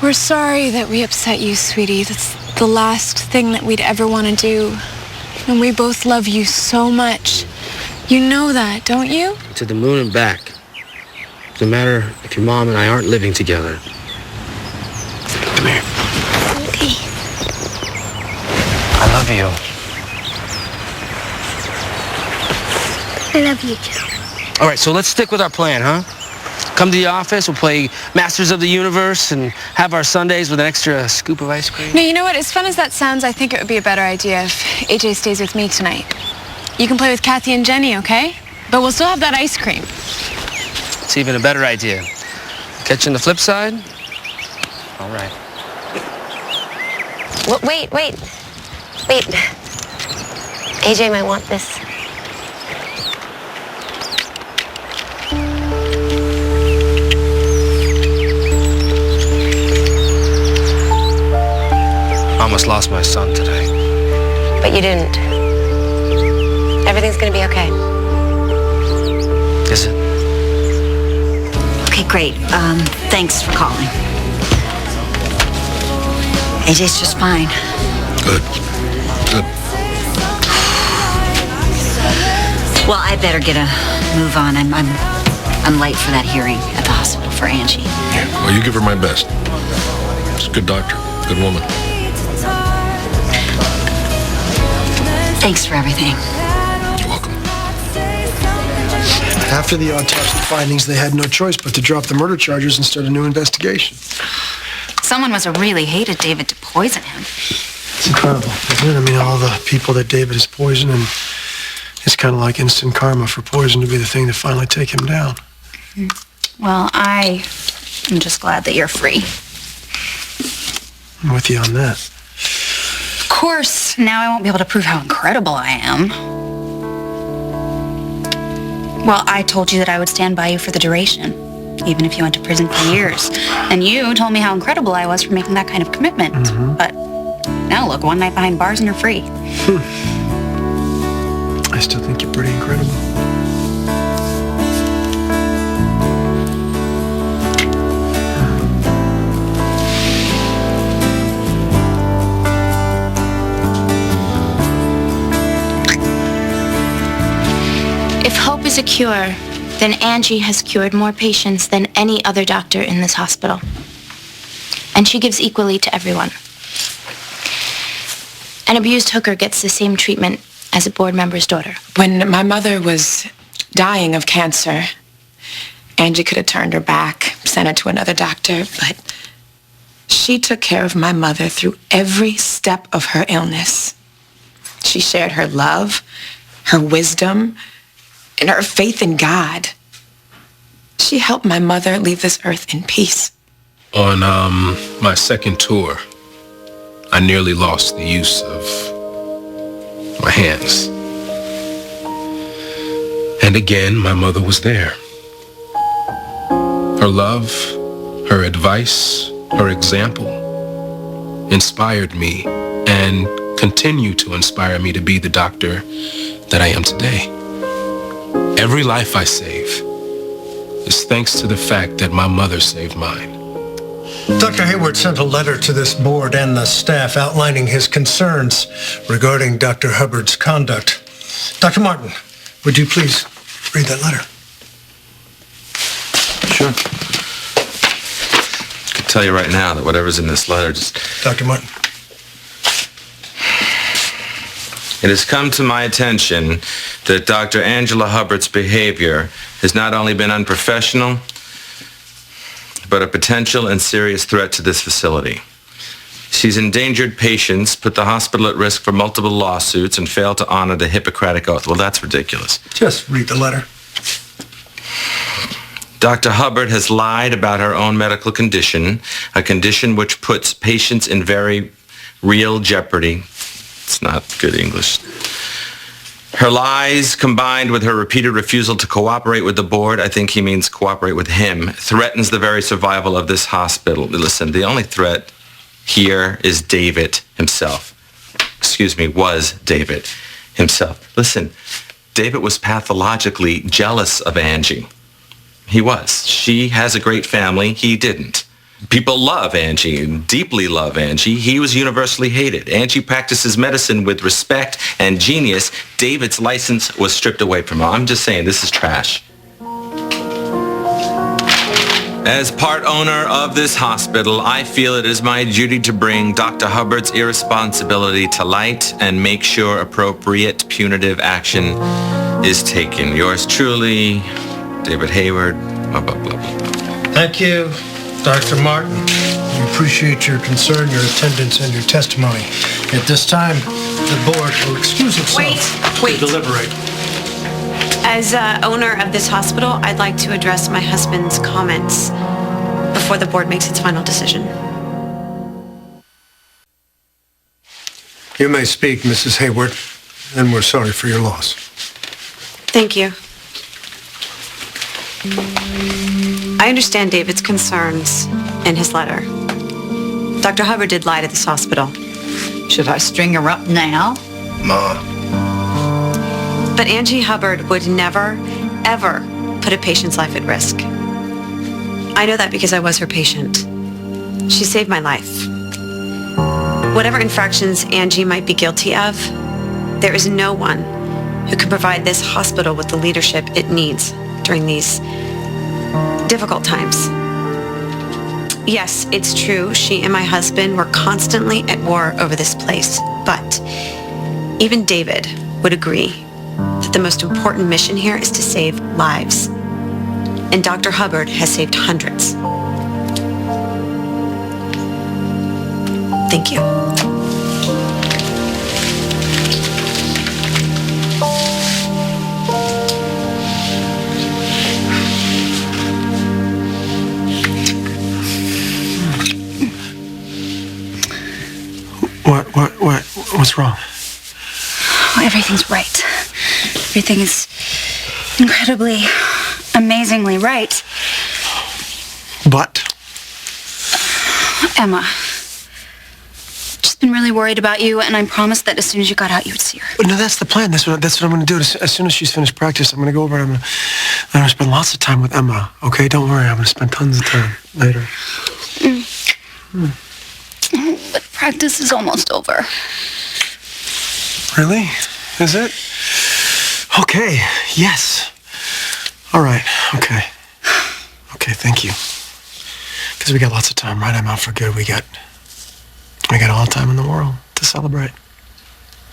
We're sorry that we upset you, sweetie. That's the last thing that we'd ever want to do. And we both love you so much. You know that, don't you? To the moon and back. No matter if your mom and I aren't living together. Come here. Okay. I love you. I love you too. All right, so let's stick with our plan, huh? Come to the office, we'll play Masters of the Universe and have our Sundays with an extra scoop of ice cream. No, you know what? As fun as that sounds, I think it would be a better idea if AJ stays with me tonight. You can play with Kathy and Jenny, okay? But we'll still have that ice cream. It's even a better idea. Catch you on the flip side? All right. Wait. AJ might want this. Almost lost my son today. But you didn't. Everything's gonna be okay. Is it? Okay, great. Thanks for calling. AJ's just fine. Good. Well, I better get a move on. I'm late for that hearing at the hospital for Angie. Yeah. Well, you give her my best. She's a good doctor, good woman. Thanks for everything. You're welcome. After the autopsy findings, they had no choice but to drop the murder charges and start a new investigation. Someone must have really hated David to poison him. It's incredible, isn't it? I mean, all the people that David has poisoned, and it's kind of like instant karma for poison to be the thing to finally take him down. Well, I am just glad that you're free. I'm with you on that. Of course, now I won't be able to prove how incredible I am. Well, I told you that I would stand by you for the duration, even if you went to prison for years. And you told me how incredible I was for making that kind of commitment. But now look, one night behind bars and you're free. I still think you're pretty incredible. If hope is a cure, then Angie has cured more patients than any other doctor in this hospital. And she gives equally to everyone. An abused hooker gets the same treatment as a board member's daughter. When my mother was dying of cancer, Angie could have turned her back, sent her to another doctor, but she took care of my mother through every step of her illness. She shared her love, her wisdom, and her faith in God. She helped my mother leave this earth in peace. On my second tour, I nearly lost the use of my hands. And again, my mother was there. Her love, her advice, her example inspired me and continue to inspire me to be the doctor that I am today. Every life I save is thanks to the fact that my mother saved mine. Dr. Hayward sent a letter to this board and the staff outlining his concerns regarding Dr. Hubbard's conduct. Dr. Martin, would you please read that letter? Sure. I can tell you right now that whatever's in this letter just... Dr. Martin. It has come to my attention that Dr. Angela Hubbard's behavior has not only been unprofessional, but a potential and serious threat to this facility. She's endangered patients, put the hospital at risk for multiple lawsuits, and failed to honor the Hippocratic Oath. Well, that's ridiculous. Just read the letter. Dr. Hubbard has lied about her own medical condition, a condition which puts patients in very real jeopardy. It's not good English. Her lies, combined with her repeated refusal to cooperate with the board, I think he means cooperate with him, threatens the very survival of this hospital. Listen, the only threat here is David himself. Was David himself. Listen, David was pathologically jealous of Angie. He was. She has a great family. He didn't. People love Angie, deeply love Angie. He was universally hated. Angie practices medicine with respect and genius. David's license was stripped away from him. I'm just saying, this is trash. As part owner of this hospital, I feel it is my duty to bring Dr. Hubbard's irresponsibility to light and make sure appropriate punitive action is taken. Yours truly, David Hayward, blah, blah, blah, blah. Thank you, Dr. Martin. We appreciate your concern, your attendance, and your testimony. At this time, the board will excuse itself Wait. to deliberate. As owner of this hospital, I'd like to address my husband's comments before the board makes its final decision. You may speak, Mrs. Hayward, and we're sorry for your loss. Thank you. I understand David's concerns in his letter. Dr. Hubbard did lie to this hospital. Should I string her up now? Ma. But Angie Hubbard would never, ever put a patient's life at risk. I know that because I was her patient. She saved my life. Whatever infractions Angie might be guilty of, there is no one who can provide this hospital with the leadership it needs during these difficult times. Yes, it's true, she and my husband were constantly at war over this place, but even David would agree that the most important mission here is to save lives. And Dr. Hubbard has saved hundreds. Thank you. What's wrong? Oh, everything's right. Everything is incredibly, amazingly right. But? Emma. Just been really worried about you, and I promised that as soon as you got out, you would see her. No, that's the plan. That's what I'm going to do. As soon as she's finished practice, I'm going to go over and I'm going to spend lots of time with Emma. Okay? Don't worry. I'm going to spend tons of time later. But practice is almost over. Really? Is it? Okay. Yes. All right. Okay. Okay, thank you. Because we got lots of time, right? I'm out for good. We got all the time in the world to celebrate.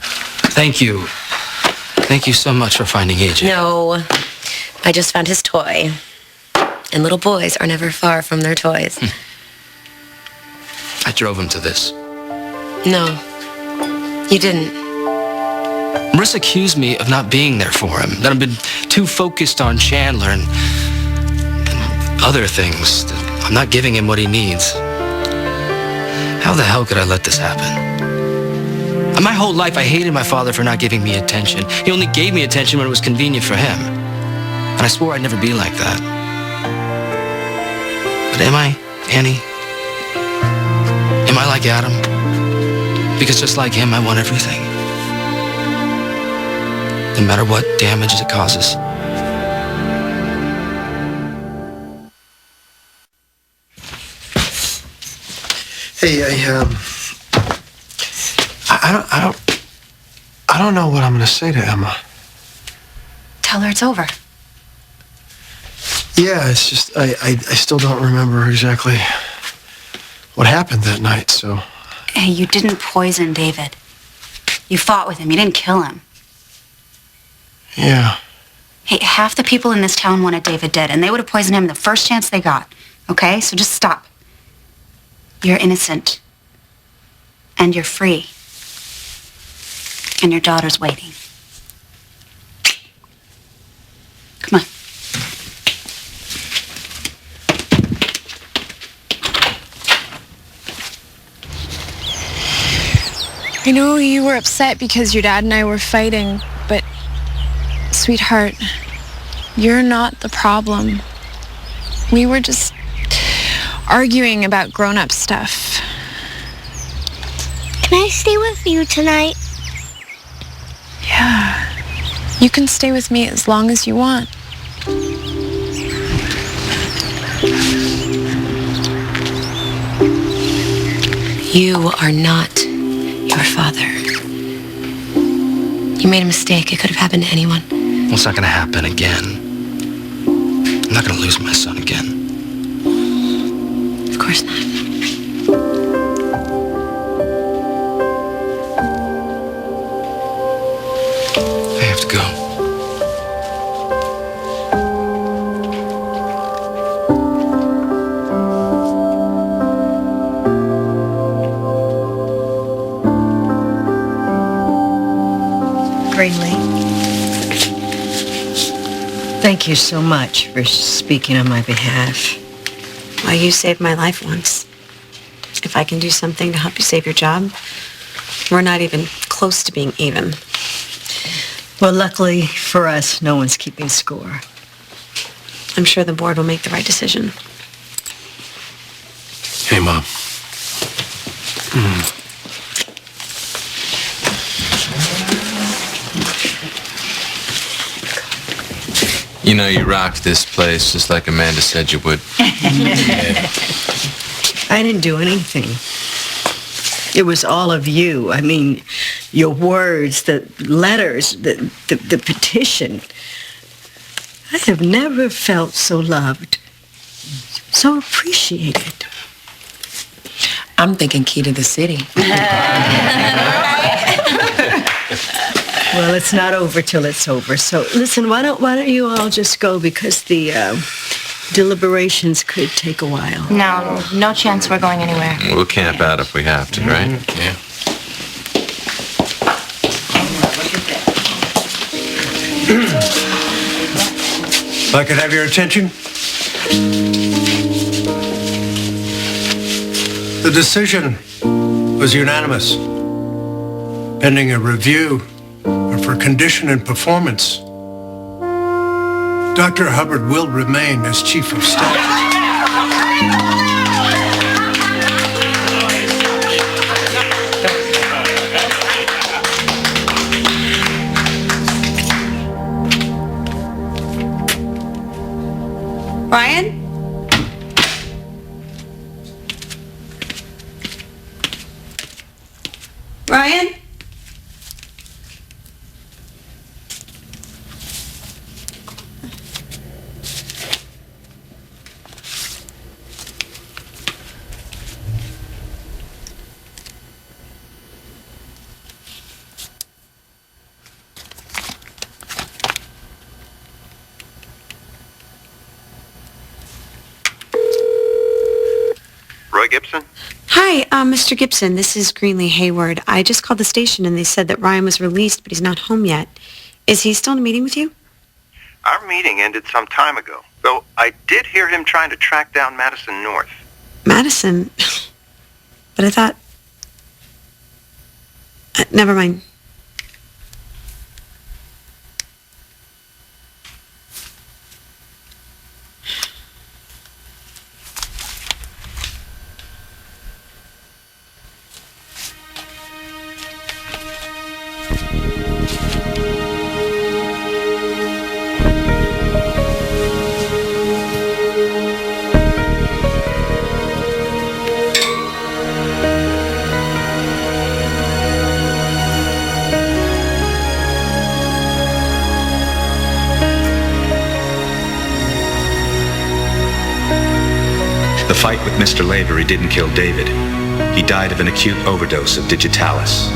Thank you. Thank you so much for finding AJ. No, I just found his toy. And little boys are never far from their toys. I drove him to this. No, you didn't. Marissa accused me of not being there for him, that I've been too focused on Chandler and other things, that I'm not giving him what he needs. How the hell could I let this happen? And my whole life I hated my father for not giving me attention. He only gave me attention when it was convenient for him. And I swore I'd never be like that. But am I, Annie? Am I like Adam? Because just like him, I want everything. No matter what damage it causes. Hey, I don't know what I'm going to say to Emma. Tell her it's over. Yeah, it's just, I still don't remember exactly what happened that night, so. Hey, you didn't poison David. You fought with him. You didn't kill him. Yeah. Hey, half the people in this town wanted David dead, and they would have poisoned him the first chance they got. Okay? So just stop. You're innocent. And you're free. And your daughter's waiting. Come on. I know you were upset because your dad and I were fighting, but sweetheart, you're not the problem. We were just arguing about grown-up stuff. Can I stay with you tonight? Yeah. You can stay with me as long as you want. You are not your father. You made a mistake. It could have happened to anyone. Well, it's not going to happen again. I'm not going to lose my son again. Of course not. I have to go. Greenlee, thank you so much for speaking on my behalf. Well, you saved my life once. If I can do something to help you save your job, we're not even close to being even. Well, luckily for us, no one's keeping score. I'm sure the board will make the right decision. Hey, Mom. You know, you rocked this place just like Amanda said you would. I didn't do anything. It was all of you. I mean, your words, the letters, the petition. I have never felt so loved, so appreciated. I'm thinking key to the city. Well, it's not over till it's over. So listen, why don't you all just go, because the deliberations could take a while. No, no chance we're going anywhere. We'll camp out if we have to, right? Yeah. If I could have your attention. The decision was unanimous. Pending a review of her condition and performance, Dr. Hubbard will remain as Chief of Staff. Ryan? Ryan? Roy Gibson? Hi, Mr. Gibson. This is Greenlee Hayward. I just called the station and they said that Ryan was released, but he's not home yet. Is he still in a meeting with you? Our meeting ended some time ago, though I did hear him trying to track down Madison North. Madison? But I thought... never mind. The fight with Mr. Lavery didn't kill David. He died of an acute overdose of digitalis.